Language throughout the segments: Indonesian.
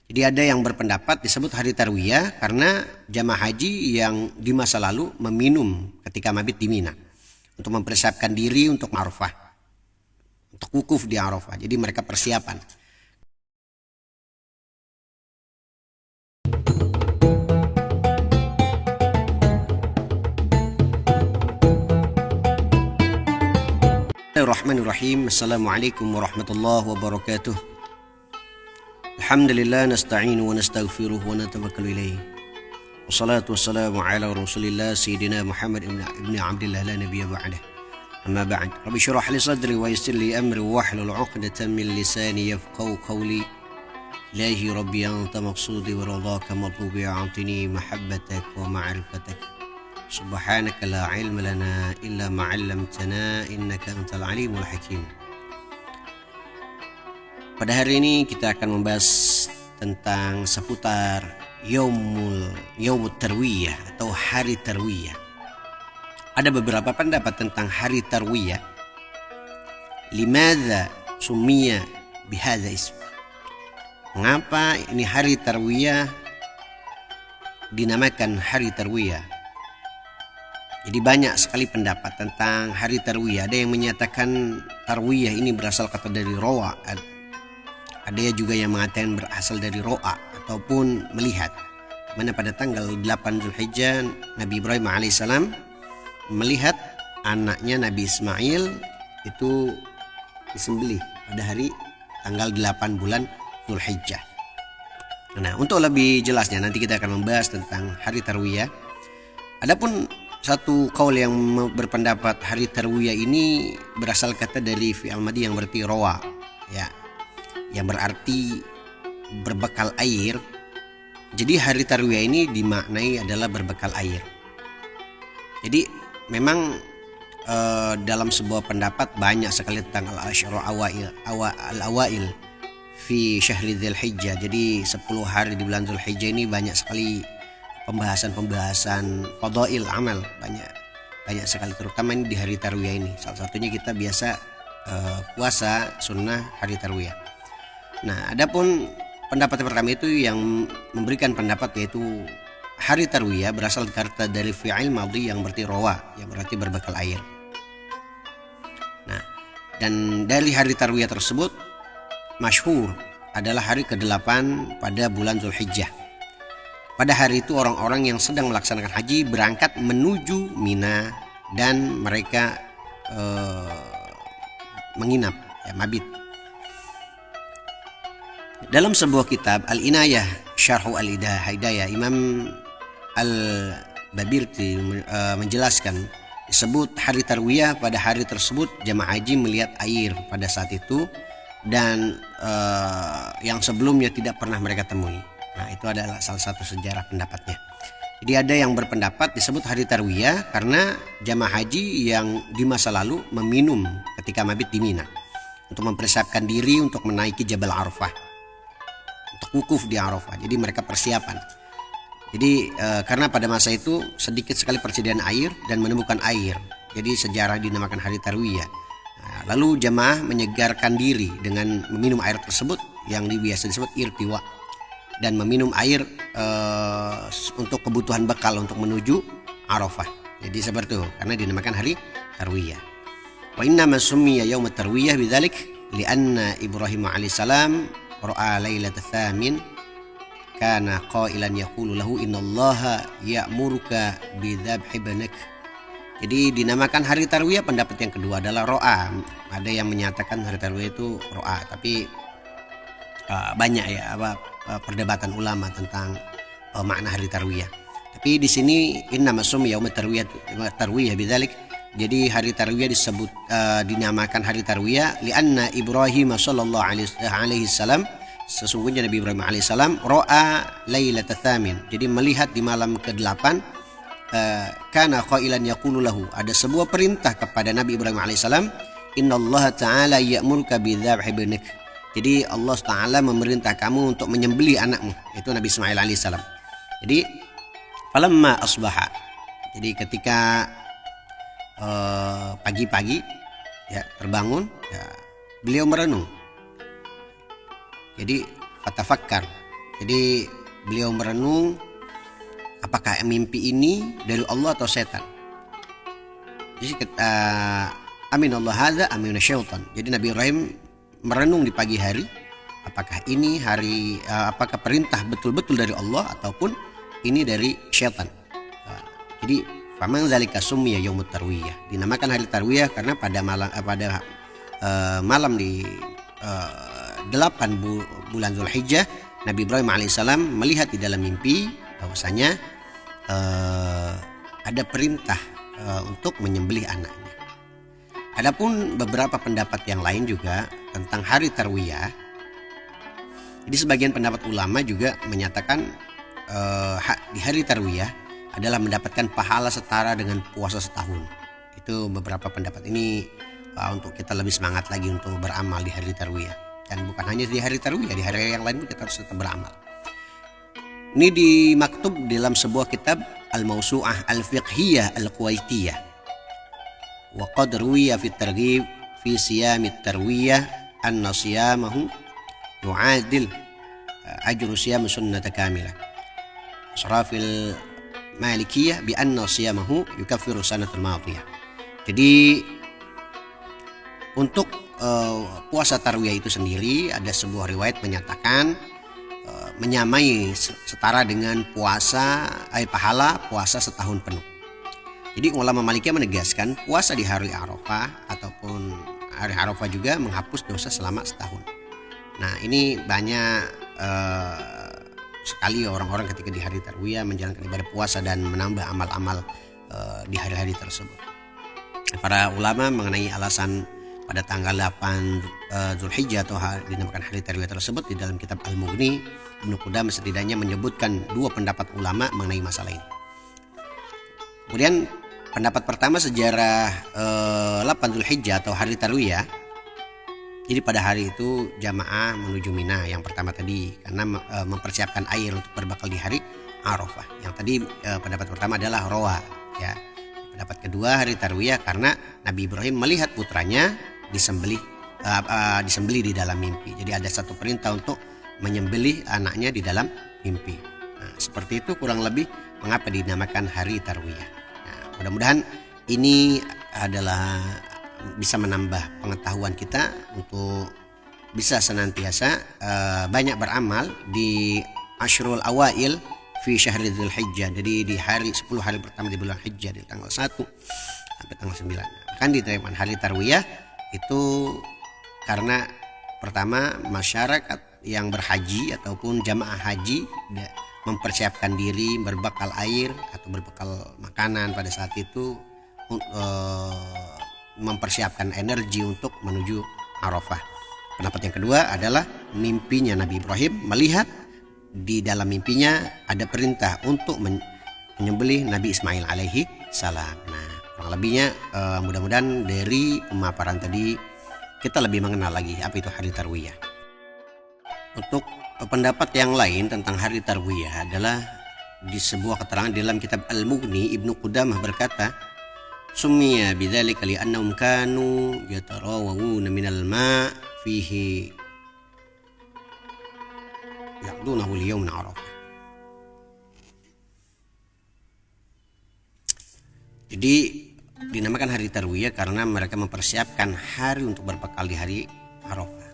Jadi ada yang berpendapat disebut hari tarwiyah karena jamaah haji yang di masa lalu meminum ketika mabit di Mina untuk mempersiapkan diri untuk Arafah, untuk wukuf di Arafah. Jadi mereka persiapan. Bismillahirrahmanirrahim. Assalamualaikum warahmatullahi wabarakatuh. Alhamdulillah nasta'inu wa nastaghfiruh wa natawakkalu ilaih. Wassalatu wassalamu ala Rasulillah Sayyidina Muhammad ibn Abdillah la nabiyya ba'dah. Amma ba'd. Rabbi shrah li sadri wa yassir li amri wa hlul 'uqdatam min lisani yafqahu qawli. Ilahi rabbi anta maqsudi wa ridhaka matlubi a'tini mahabbatak wa ma'rifatak. Subhanaka la ilma lana illa ma 'allamtana innaka antal alimul hakim. Pada hari ini kita akan membahas tentang seputar Yaumut Tarwiyah atau hari Tarwiyah. Ada beberapa pendapat tentang hari Tarwiyah. Limadza summiya bihadza ism? Mengapa ini hari Tarwiyah dinamakan hari Tarwiyah? Jadi banyak sekali pendapat tentang hari Tarwiyah. Ada yang menyatakan Tarwiyah ini berasal kata dari rawa. Ada juga yang mengatakan berasal dari ro'a ataupun melihat. Mana pada tanggal 8 Zulhijjah Nabi Ibrahim alaihissalam melihat anaknya Nabi Ismail itu disembelih pada hari tanggal 8 bulan Zulhijjah. Nah, untuk lebih jelasnya nanti kita akan membahas tentang hari Tarwiyah. Adapun satu kaul yang berpendapat hari Tarwiyah ini berasal kata dari fi'al madhi yang berarti rawa, ya, yang berarti berbekal air. Jadi hari Tarwiyah ini dimaknai adalah berbekal air. Jadi memang dalam sebuah pendapat banyak sekali tentang al-asyru al-awail fi syahri Dzulhijjah. Jadi 10 hari di bulan Dzulhijjah ini banyak sekali pembahasan fadail amal, banyak sekali, terutama ini di hari Tarwiyah ini. Salah satunya kita biasa puasa sunnah hari Tarwiyah. Nah, adapun pendapat pertama itu yang memberikan pendapat yaitu hari Tarwiyah berasal kata dari fi'il madhi yang berarti rawa, yang berarti berbekal air. Nah, dan dari hari Tarwiyah tersebut masyhur adalah hari ke-8 pada bulan Zulhijjah. Pada hari itu orang-orang yang sedang melaksanakan haji berangkat menuju Mina dan mereka menginap, ya, mabit. Dalam sebuah kitab Al-Inayah Syarhu Al-Hidayah, Imam Al-Babirti menjelaskan disebut hari Tarwiyah pada hari tersebut jamaah haji melihat air pada saat itu dan yang sebelumnya tidak pernah mereka temui. Nah, itu adalah salah satu sejarah pendapatnya. Jadi ada yang berpendapat disebut hari Tarwiyah karena jamaah haji yang di masa lalu meminum ketika mabit di Mina untuk mempersiapkan diri untuk menaiki Jabal Arafah, untuk wukuf di Arafah. Jadi mereka persiapan. Jadi karena pada masa itu sedikit sekali persediaan air dan menemukan air, jadi sejarah dinamakan hari Tarwiyah. Nah, lalu jamaah menyegarkan diri dengan meminum air tersebut yang biasa disebut irtiwa, dan meminum air untuk kebutuhan bekal untuk menuju Arafah. Jadi seperti itu karena dinamakan hari Tarwiyah. Wa inna ma summiya yaum tarwiyah bidzalik lianna Ibrahim alaihissalam ra'a lailatal tsamin kana qailan yaqulu lahu innallaha ya'muruka bidzabhi banak. Jadi dinamakan hari Tarwiyah. Pendapat yang kedua adalah ro'a. Ada yang menyatakan hari Tarwiyah itu ro'a, tapi banyak ya perdebatan ulama tentang makna hari Tarwiyah. Tapi di sini inna masum yaum tarwiyah bidzalik. Jadi hari Tarwiyah disebut dinamakan hari Tarwiyah lianna Ibrahim sallallahu alaihi wasallam, sesungguhnya Nabi Ibrahim alaihissalam ra'a lailatal tsamin, jadi melihat di malam ke-8 kana qailan yaqulu lahu, ada sebuah perintah kepada Nabi Ibrahim alaihissalam, innallaha ta'ala ya'muruka bidzabhi banak. Jadi Allah Ta'ala memerintah kamu untuk menyembelih anakmu, itu Nabi Ismail alaihissalam. Jadi falamma asbaha, jadi ketika pagi-pagi ya terbangun, ya, beliau merenung. Jadi fatafakkar, Jadi beliau merenung apakah mimpi ini dari Allah atau setan. Jadi aminallah hadza amina syaitan. Jadi Nabi Ibrahim merenung di pagi hari apakah ini hari apakah perintah betul-betul dari Allah ataupun ini dari syaitan. Jadi faman dzalika summiya yaumut tarwiyah. Dinamakan hari tarwiyah karena pada malam di 8 bulan Zulhijjah Nabi Ibrahim alaihissalam melihat di dalam mimpi bahwasanya ada perintah untuk menyembelih anaknya. Adapun beberapa pendapat yang lain juga tentang hari tarwiyah. Jadi sebagian pendapat ulama juga menyatakan di hari tarwiyah adalah mendapatkan pahala setara dengan puasa setahun. Itu beberapa pendapat ini untuk kita lebih semangat lagi untuk beramal di hari tarwiyah. Dan bukan hanya di hari tarwiyah, di hari yang lain pun kita harus tetap beramal. Ini dimaktub dalam sebuah kitab Al-Mawsu'ah Al-Fiqhiyah Al-Kuwaitiyah. Wa qad ruwiya fi targhib fi siyamit tarwiyah anna siyamahu yu'adil ajru siyam sunnata kamilah. Asrafil Malikiyah bi anna siyamahu yukaffiru sanatul madiyah. Jadi untuk puasa tarwiyah itu sendiri ada sebuah riwayat menyatakan menyamai setara dengan pahala puasa setahun penuh. Jadi ulama Malikiyah menegaskan puasa di hari Arafah ataupun hari Arafah juga menghapus dosa selama setahun. Nah ini banyak sekali orang-orang ketika di hari tarwiyah menjalankan ibadah puasa dan menambah amal-amal di hari-hari tersebut. Para ulama mengenai alasan pada tanggal 8 Zulhijjah atau dinamakan hari tarwiyah tersebut di dalam kitab Al-Mughni, Ibnu Qudamah setidaknya menyebutkan dua pendapat ulama mengenai masalah ini. Kemudian pendapat pertama sejarah 8 Zulhijjah atau hari tarwiyah. Jadi pada hari itu jamaah menuju Mina yang pertama tadi karena mempersiapkan air untuk berbakal di hari Arafah. Yang tadi pendapat pertama adalah Roa ya. Pendapat kedua hari tarwiyah karena Nabi Ibrahim melihat putranya disembelih di dalam mimpi. Jadi ada satu perintah untuk menyembelih anaknya di dalam mimpi. Nah, seperti itu kurang lebih mengapa dinamakan hari tarwiyah. Nah, mudah-mudahan ini adalah bisa menambah pengetahuan kita untuk bisa senantiasa banyak beramal di Ashrul Awail fi Syahril Dzulhijjah. Jadi di 10 hari pertama di bulan Hijjah dari tanggal 1 sampai tanggal 9. Akan diterapkan hari tarwiyah itu karena pertama masyarakat yang berhaji ataupun jamaah haji mempersiapkan diri berbekal air atau berbekal makanan pada saat itu mempersiapkan energi untuk menuju Arafah. Pendapat yang kedua adalah mimpinya Nabi Ibrahim melihat di dalam mimpinya ada perintah untuk menyembelih Nabi Ismail alaihi salam. Nah, kurang lebihnya mudah-mudahan dari pemaparan tadi kita lebih mengenal lagi apa itu hari tarwiyah. Untuk pendapat yang lain tentang hari tarwiyah adalah di sebuah keterangan dalam kitab Al-Mughni, Ibnu Qudamah berkata, "Summiya bidzalika li'annahum kanu yatarawawuna minal ma' fihi ya'dunahu liyawm Arafah." Jadi dinamakan hari tarwiyah karena mereka mempersiapkan hari untuk berbekal di hari Arafah.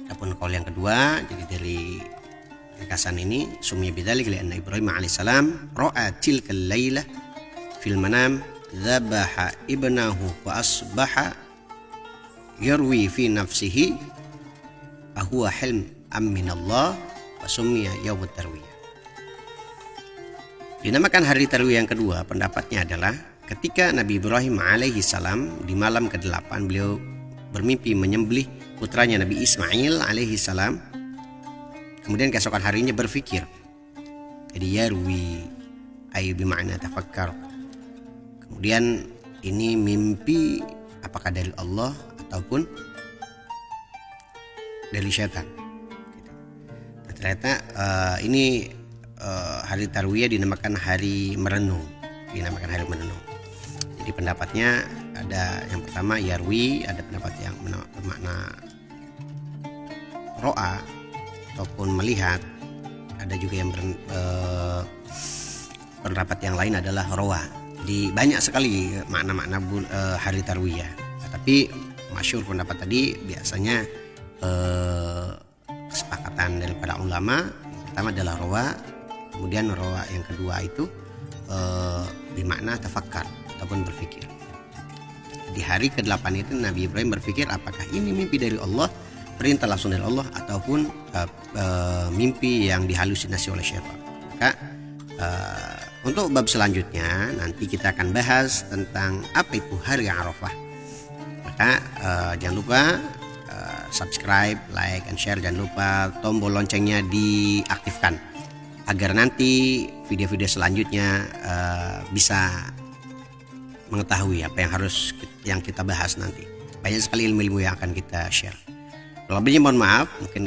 Adapun kaul yang kedua, jadi dari ringkasan ini, summiya bidzalika li'anna Ibrahim alaihissalam ra'a tilkal lailah fil manam dzabaha ibnahu wa asbaha yarwi fi nafsihi ahwa hilm amminallah wa summiya yaumut tarwiyah. Dinamakan hari tarwiyah yang kedua, pendapatnya adalah ketika Nabi Ibrahim alaihi salam di malam ke-8 beliau bermimpi menyembelih putranya Nabi Ismail alaihi salam. Kemudian keesokan harinya berpikir. Jadi yarwi ay bima'na tafakkar. Kemudian ini mimpi apakah dari Allah ataupun dari syaitan. Nah, ternyata ini hari tarwiyah dinamakan hari merenung. Jadi pendapatnya ada yang pertama yarwi, ada pendapat yang bermakna ro'a ataupun melihat, ada juga yang pendapat yang lain adalah rowa. Jadi banyak sekali makna-makna hari tarwiyah. Tapi masyhur pendapat tadi biasanya kesepakatan daripada ulama. Yang pertama adalah rowa, kemudian rowa yang kedua itu bermakna tafakkar ataupun berpikir. Di hari ke-8 itu Nabi Ibrahim berpikir apakah ini mimpi dari Allah, perintah langsung dari Allah, ataupun mimpi yang dihalusinasi oleh syaitan. Maka untuk bab selanjutnya nanti kita akan bahas tentang apa itu hari Arafah. Maka jangan lupa subscribe, like, and share. Jangan lupa tombol loncengnya diaktifkan agar nanti video-video selanjutnya bisa mengetahui apa yang kita bahas nanti. Banyak sekali ilmu-ilmu yang akan kita share. Kalau lebihnya mohon maaf, mungkin